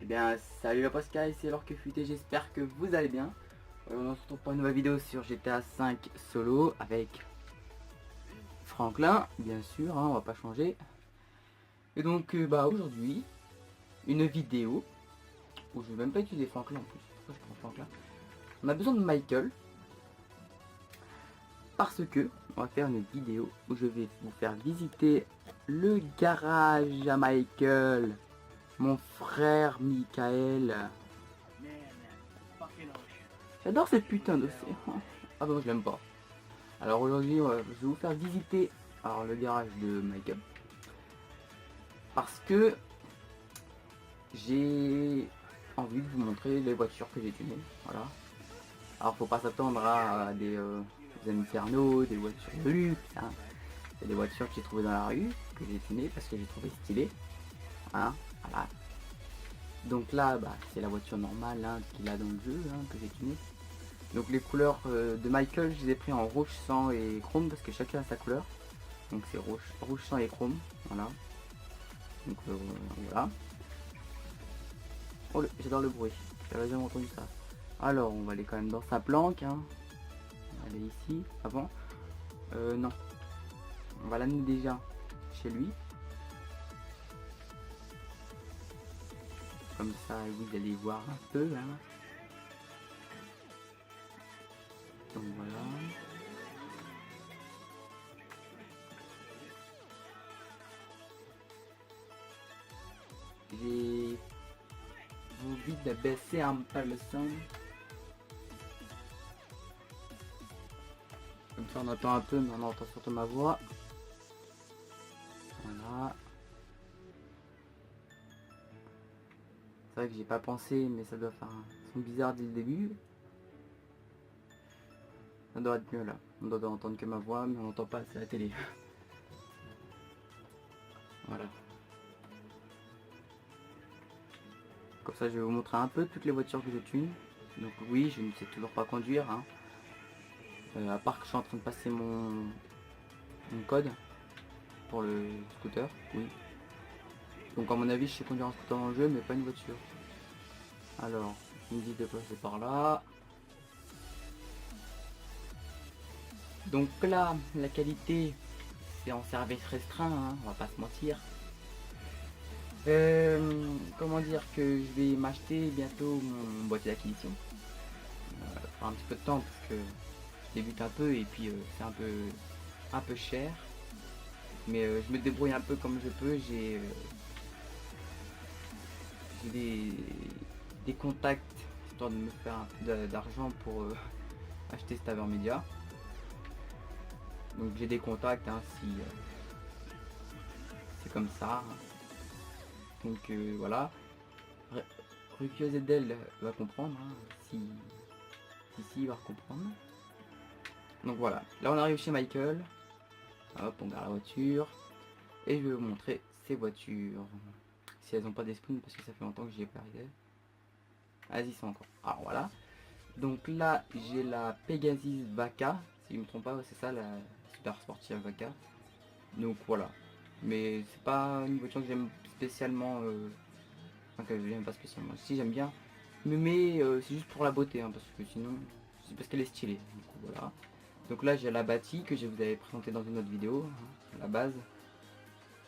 Eh bien, salut la Pascal, c'est alors que futé, j'espère que vous allez bien. On se retrouve pour une nouvelle vidéo sur GTA 5 solo avec Franklin, bien sûr, hein, on va pas changer. Et donc, aujourd'hui, une vidéo où je vais même pas utiliser Franklin en plus. Pourquoi je prends Franklin? On a besoin de Michael parce que on va faire une vidéo où je vais vous faire visiter le garage à Michael, mon frère Michael. J'adore cette putain d'océan. Ah bah moi je l'aime pas. Alors aujourd'hui je vais vous faire visiter le garage de Michael. Parce que j'ai envie de vous montrer les voitures que j'ai tunées. Voilà. Alors faut pas s'attendre à des Inferno, des voitures de luxe. Hein. C'est des voitures que j'ai trouvées dans la rue, que j'ai tunées parce que j'ai trouvé stylé. Hein. Voilà. Donc là c'est la voiture normale hein, qu'il a dans le jeu hein, que j'ai tunée. Donc les couleurs de Michael, je les ai pris en rouge, sang et chrome parce que chacun a sa couleur. Donc c'est rouge, sang et chrome, voilà. Donc voilà. Oh, j'adore le bruit, j'avais jamais entendu ça. Alors on va aller quand même dans sa planque, hein. On va aller ici, avant. Non. On va l'amener déjà chez lui. Comme ça vous allez voir un peu, hein. Donc voilà. J'ai envie de baisser un peu le son. Comme ça on entend un peu, mais on entend surtout ma voix. Voilà. C'est vrai que j'ai pas pensé, mais ça doit faire un son bizarre dès le début. Ça doit être mieux là. On doit entendre que ma voix, mais on n'entend pas assez la télé. Voilà. Comme ça, je vais vous montrer un peu toutes les voitures que je tune. Donc oui, je ne sais toujours pas conduire. Hein. À part que je suis en train de passer mon code pour le scooter. Oui. Donc à mon avis, je sais conduire un scooter dans le jeu, mais pas une voiture. Alors, il me dit de passer par là. Donc là, la qualité, c'est en service restreint, hein, on va pas se mentir. Comment dire que je vais m'acheter bientôt mon boîtier d'acquisition. Ça fera un petit peu de temps parce que je débute un peu et puis c'est un peu cher. Mais je me débrouille un peu comme je peux. J'ai des contacts histoire de me faire un peu d'argent pour acheter cet Avermedia. Donc j'ai des contacts hein, si c'est comme ça. Donc voilà. Rukio Zedel va comprendre hein, si il va comprendre. Donc voilà, là on arrive chez Michael. Hop, on garde la voiture. Et je vais vous montrer ces voitures. Si elles n'ont pas d'esprit parce que ça fait longtemps que j'y ai pas arrivé. Ah, y sont encore. Alors voilà. Donc là j'ai la Pegasus Vaca. Si je ne me trompe pas, c'est ça la super sportive Vaca. Donc voilà. Mais c'est pas une voiture que j'aime spécialement. Enfin que j'aime pas spécialement. Si j'aime bien. Mais c'est juste pour la beauté hein, parce que sinon. C'est parce qu'elle est stylée. Du coup voilà. Donc là j'ai la Bati que je vous avais présenté dans une autre vidéo. Hein, la base.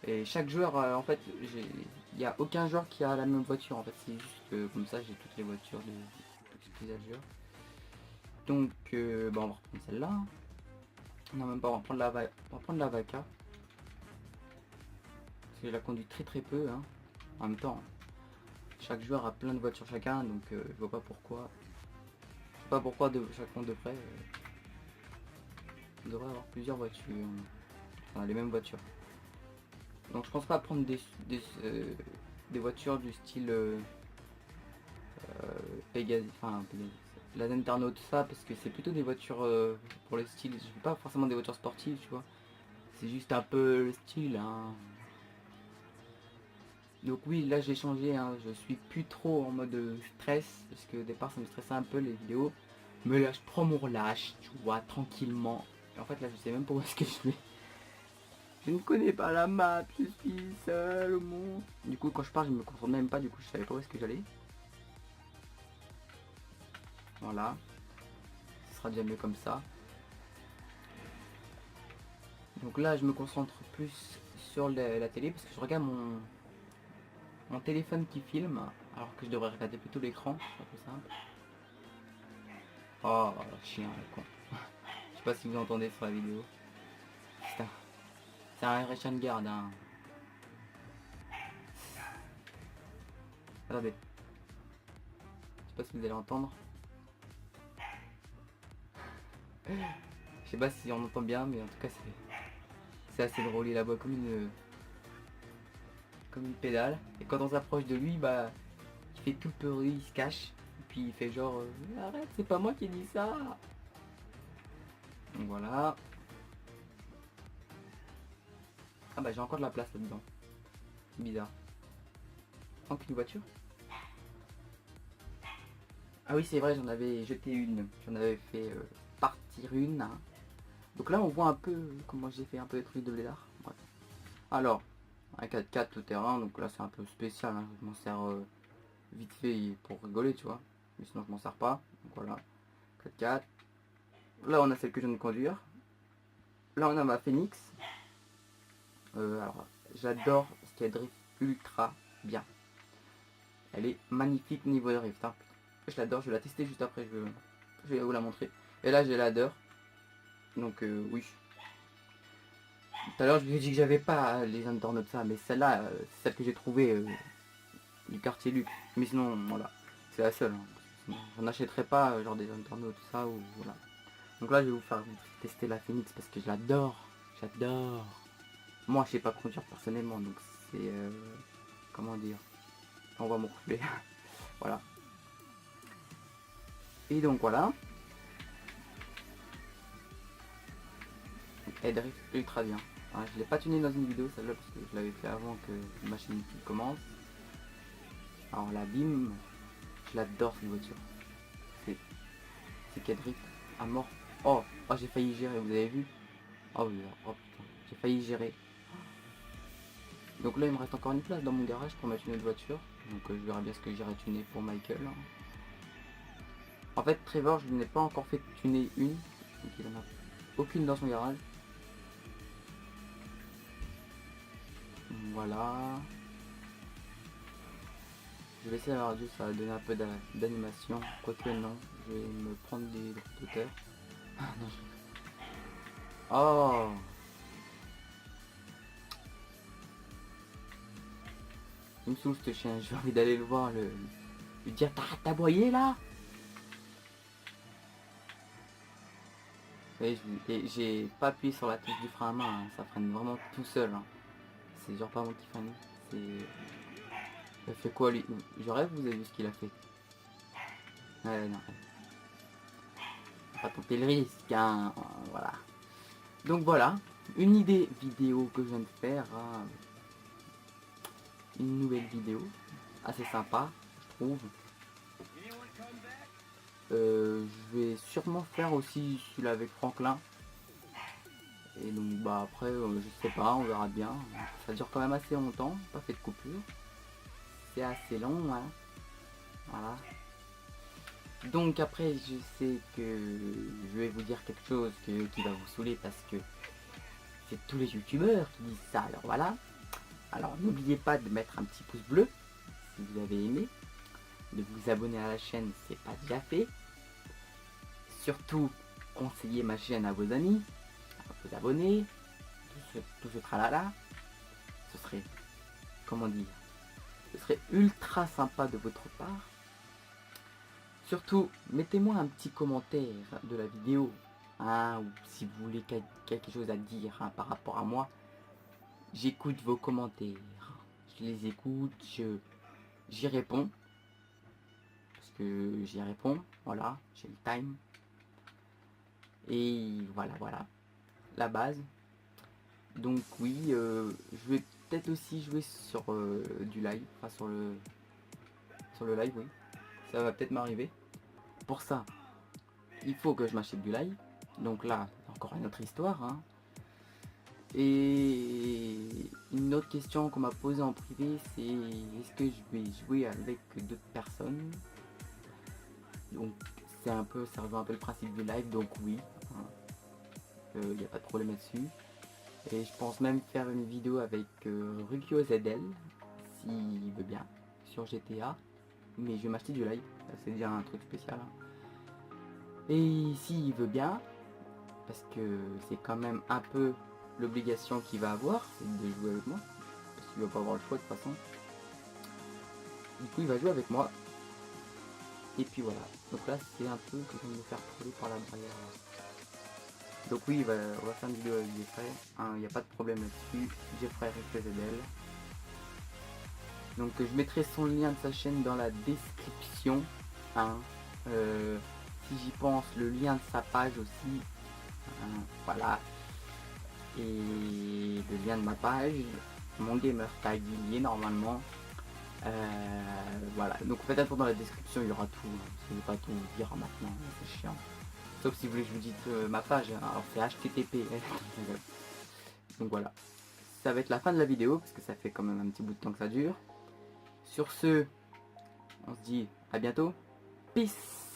Et chaque joueur, en fait, il n'y a aucun joueur qui a la même voiture. En fait, c'est juste comme ça, j'ai toutes les voitures de joueurs. Donc, on va reprendre celle-là. Non, même pas, on va prendre la Vaca. Parce que je la conduis très très peu. Hein. En même temps, chaque joueur a plein de voitures chacun, donc je vois pas pourquoi. Je sais pas pourquoi chacun devrait. On devrait avoir plusieurs voitures. Enfin, les mêmes voitures. Donc je pense pas prendre des voitures du style Pegasus, enfin la Zenterno tout ça parce que c'est plutôt des voitures pour le style, je veux pas forcément des voitures sportives tu vois, c'est juste un peu le style hein. Donc oui là j'ai changé hein. Je suis plus trop en mode stress parce que au départ ça me stressait un peu les vidéos, mais là je prends mon relâche tu vois tranquillement et en fait là je sais même pas où est-ce que je vais. Je ne connais pas la map, je suis seul au monde. Du coup quand je pars je me concentre même pas, du coup je savais pas où est-ce que j'allais. Voilà. Ce sera déjà mieux comme ça. Donc là je me concentre plus sur la télé parce que je regarde mon téléphone qui filme alors que je devrais regarder plutôt l'écran, c'est plus simple. Oh chien le con. Je sais pas si vous entendez sur la vidéo. Putain. C'est un vrai chien de garde hein. Attendez. Je sais pas si vous allez entendre. Je sais pas si on entend bien mais en tout cas c'est assez drôle, il aboie comme une pédale. Et quand on s'approche de lui, bah il fait tout peureux, il se cache. Et puis il fait genre arrête, c'est pas moi qui ai dit ça. Donc voilà. Ah bah j'ai encore de la place là-dedans. Bizarre. Encore une voiture. Ah oui c'est vrai, j'en avais jeté une. J'en avais fait partir une. Hein. Donc là on voit un peu comment j'ai fait un peu des trucs de blédard. Bref. Alors, un 4x4 tout terrain, donc là c'est un peu spécial. Hein. Je m'en sers vite fait pour rigoler tu vois. Mais sinon je m'en sers pas. Donc voilà. 4x4. Là on a celle que je viens de conduire. Là on a ma Phoenix. Alors j'adore ce qu'elle drift ultra bien. Elle est magnifique niveau drift. Hein. Je l'adore, je vais la tester juste après, je vais vous la montrer. Et là j'ai l'adore. Donc oui. Tout à l'heure je vous ai dit que j'avais pas les Undernote de ça, mais celle-là, c'est celle que j'ai trouvée du quartier luxe. Mais sinon voilà, c'est la seule. Hein. J'en achèterai pas genre des Undernote tout ça ou voilà. Donc là je vais vous faire tester la Phoenix parce que je l'adore. J'adore. Moi je sais pas conduire personnellement donc c'est comment dire. On va me refler. Voilà. Et donc voilà. Elle drift ultra bien. Alors, je l'ai pas tuné dans une vidéo celle-là parce que je l'avais fait avant que ma chaîne YouTube commence. Alors la bim, je l'adore cette voiture. C'est qu'elle drift à mort. Oh, oh j'ai failli gérer, vous avez vu? Oh oui, oh putain, j'ai failli gérer. Donc là il me reste encore une place dans mon garage pour mettre une autre voiture. Donc je verrai bien ce que j'irai tuner pour Michael. Hein. En fait Trevor je n'ai pas encore fait tuner une. Donc il en a aucune dans son garage. Voilà. Je vais essayer la radio, ça va donner un peu d'animation. Quoique non, je vais me prendre des droits d'auteur. Ah non, oh, il me saoule ce chien, j'ai envie d'aller le voir, lui dire t'arrêtes d'aboyer là. Et j'ai pas appuyé sur la touche du frein à main, hein. Ça freine vraiment tout seul. Hein. C'est genre pas moi qui freine. C'est... Il a fait quoi lui? Je rêve, vous avez vu ce qu'il a fait? Ouais, non. Pas tenter le risque, hein. Voilà. Donc voilà, une idée vidéo que je viens de faire. Hein. Une nouvelle vidéo. Assez sympa, je trouve. Je vais sûrement faire aussi celui-là avec Franklin. Et donc bah après je sais pas, on verra bien. Ça dure quand même assez longtemps, pas fait de coupure. C'est assez long, hein. Voilà. Donc après je sais que je vais vous dire quelque chose qui va vous saouler parce que c'est tous les youtubeurs qui disent ça. Alors voilà. Alors n'oubliez pas de mettre un petit pouce bleu si vous avez aimé. De vous abonner à la chaîne, c'est pas déjà fait. Surtout conseillez ma chaîne à vos amis, à vos abonnés, tout ce tralala. Ce serait, comment dire, ce serait ultra sympa de votre part. Surtout, mettez-moi un petit commentaire de la vidéo, hein, ou si vous voulez quelque chose à dire hein, par rapport à moi. J'écoute vos commentaires, je les écoute, j'y réponds. Parce que j'y réponds, voilà, j'ai le time. Et voilà, la base. Donc oui, je vais peut-être aussi jouer sur du live, enfin sur le live, oui. Ça va peut-être m'arriver. Pour ça, il faut que je m'achète du live. Donc là, encore une autre histoire. Hein. Et une autre question qu'on m'a posée en privé, c'est est-ce que je vais jouer avec d'autres personnes? Donc c'est un peu, ça rejoint un peu le principe du live, donc oui, il n'y a pas de problème là-dessus. Et je pense même faire une vidéo avec Rukio ZL, s'il veut bien, sur GTA. Mais je vais m'acheter du live, c'est déjà un truc spécial. Et s'il veut bien, parce que c'est quand même un peu l'obligation qu'il va avoir, c'est de jouer avec moi, parce qu'il va pas avoir le choix de toute façon. Du coup il va jouer avec moi. Et puis voilà, donc là c'est un peu que je vais me faire troller par la barrière. Donc oui, on va faire une vidéo avec Jeffrey, il n'y a pas de problème là-dessus, Jeffrey RFZL. Donc je mettrai son lien de sa chaîne dans la description. Hein. Si j'y pense, le lien de sa page aussi. Voilà. Et le lien de ma page, mon gamer tag il y est normalement. Voilà, donc peut-être dans la description il y aura tout. Je ne vais pas tout vous dire maintenant, c'est chiant. Sauf si vous voulez que je vous dise ma page, alors c'est HTTP. Donc voilà, ça va être la fin de la vidéo parce que ça fait quand même un petit bout de temps que ça dure. Sur ce, on se dit à bientôt. Peace.